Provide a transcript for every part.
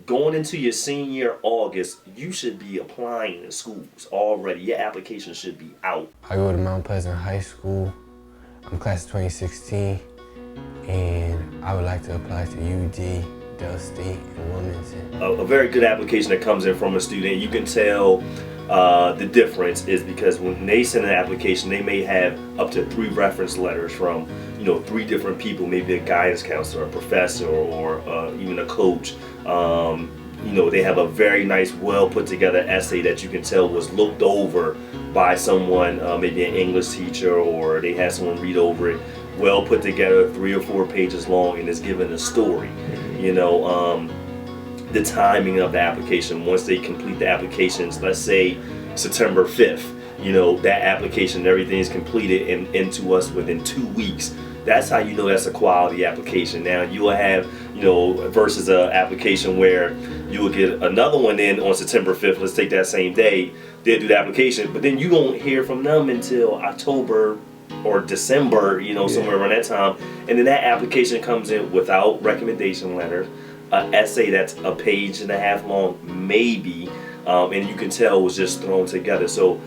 going into your senior year, August, you should be applying to schools already. Your application should be out. I go to Mount Pleasant High School. I'm class of 2016, and I would like to apply to UD, Del State, and Wilmington. A very good application that comes in from a student, you can tell the difference is because when they send an application, they may have up to 3 reference letters from 3 different people, maybe a guidance counselor, a professor, or even a coach. They have a very nice, well put together essay that you can tell was looked over by someone, maybe an English teacher, or they had someone read over it. Well put together, 3 or 4 pages long, and it's given a story. The timing of the application, once they complete the applications, let's say September 5th, that application, everything is completed and into us within 2 weeks. That's how you know that's a quality application. Now you will have, versus an application where you will get another one in on September 5th, let's take that same day, they'll do the application, but then you won't hear from them until October or December, somewhere around that time. And then that application comes in without recommendation letters, an essay that's a page and a half long, maybe, and you can tell it was just thrown together. So,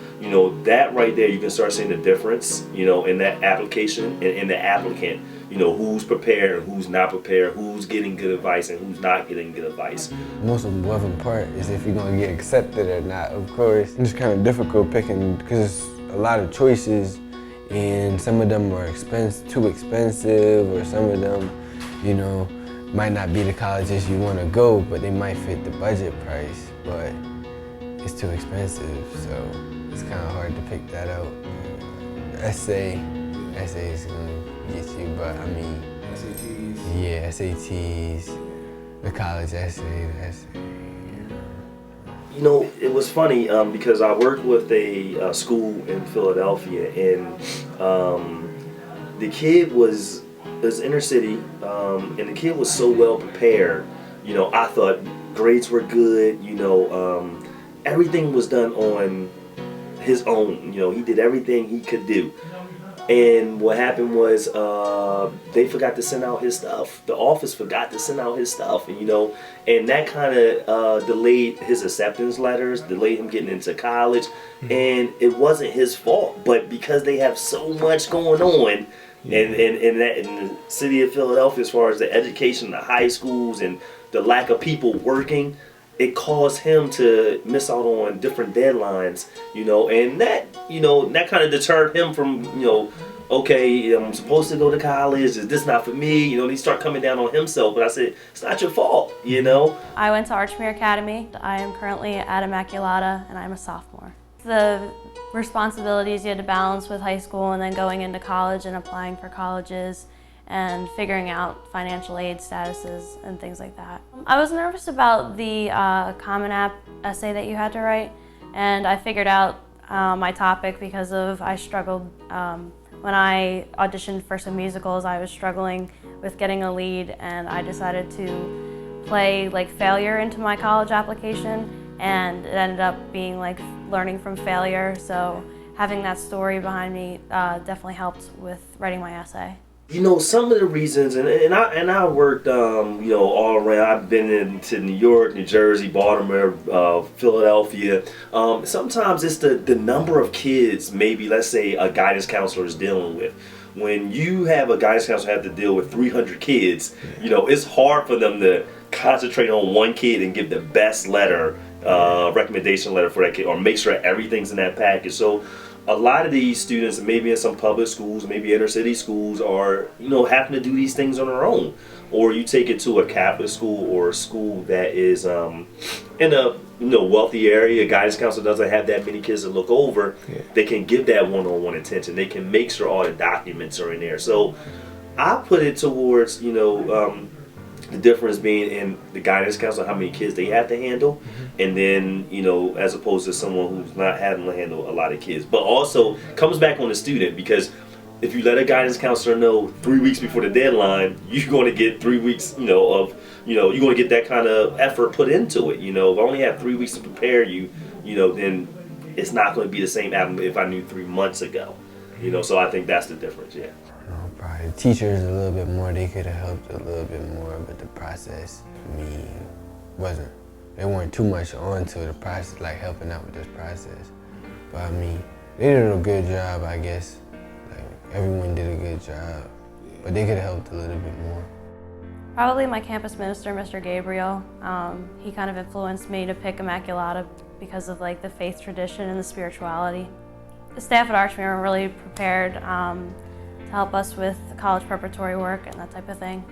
that right there, you can start seeing the difference, in that application and in the applicant, who's prepared and who's not prepared, who's getting good advice and who's not getting good advice. The most important part is if you're going to get accepted or not, of course. It's kind of difficult picking because there's a lot of choices, and some of them are too expensive, or some of them, might not be the colleges you want to go, but they might fit the budget price, but it's too expensive, so it's kind of hard to pick that out. Essay is gonna get you, but I mean, SATs. Yeah, SATs, the college essay, It was funny because I worked with a school in Philadelphia, and the kid was inner city, and the kid was so well prepared. I thought grades were good. Everything was done on his own. He did everything he could do. And what happened was they forgot to send out his stuff. The office forgot to send out his stuff, and that kind of delayed his acceptance letters, delayed him getting into college. And it wasn't his fault, but because they have so much going on in the city of Philadelphia, as far as the education, the high schools, and the lack of people working, it caused him to miss out on different deadlines, and that kind of deterred him from, okay, I'm supposed to go to college, is this not for me? He start coming down on himself, but I said, it's not your fault, I went to Archmere Academy. I am currently at Immaculata, and I'm a sophomore. The responsibilities you had to balance with high school and then going into college and applying for colleges and figuring out financial aid statuses and things like that. I was nervous about the Common App essay that you had to write, and I figured out my topic because I struggled when I auditioned for some musicals. I was struggling with getting a lead, and I decided to play failure into my college application, and it ended up being learning from failure. So having that story behind me definitely helped with writing my essay. Some of the reasons, and I worked, all around. I've been into New York, New Jersey, Baltimore, Philadelphia. Sometimes it's the number of kids, maybe let's say a guidance counselor is dealing with. When you have a guidance counselor have to deal with 300 kids, it's hard for them to concentrate on one kid and give the best letter, recommendation letter for that kid, or make sure everything's in that package. So a lot of these students, maybe in some public schools, maybe inner city schools, are having to do these things on their own. Or you take it to a Catholic school or a school that is in a wealthy area. A guidance counselor doesn't have that many kids to look over. Yeah. They can give that one-on-one attention. They can make sure all the documents are in there. So I put it towards the difference being in the guidance counselor, how many kids they have to handle, and then, as opposed to someone who's not having to handle a lot of kids. But also comes back on the student, because if you let a guidance counselor know 3 weeks before the deadline, you're going to get 3 weeks, you're going to get that kind of effort put into it. If I only have 3 weeks to prepare you, then it's not going to be the same outcome if I knew 3 months ago. So I think that's the difference, yeah. Probably the teachers a little bit more, they could have helped a little bit more, but the process, me, wasn't. They weren't too much onto the process, like helping out with this process. But I mean, they did a good job, I guess. Like everyone did a good job, but they could have helped a little bit more. Probably my campus minister, Mr. Gabriel. He kind of influenced me to pick Immaculata because of like the faith tradition and the spirituality. The staff at Archmere were really prepared to help us with college preparatory work and that type of thing.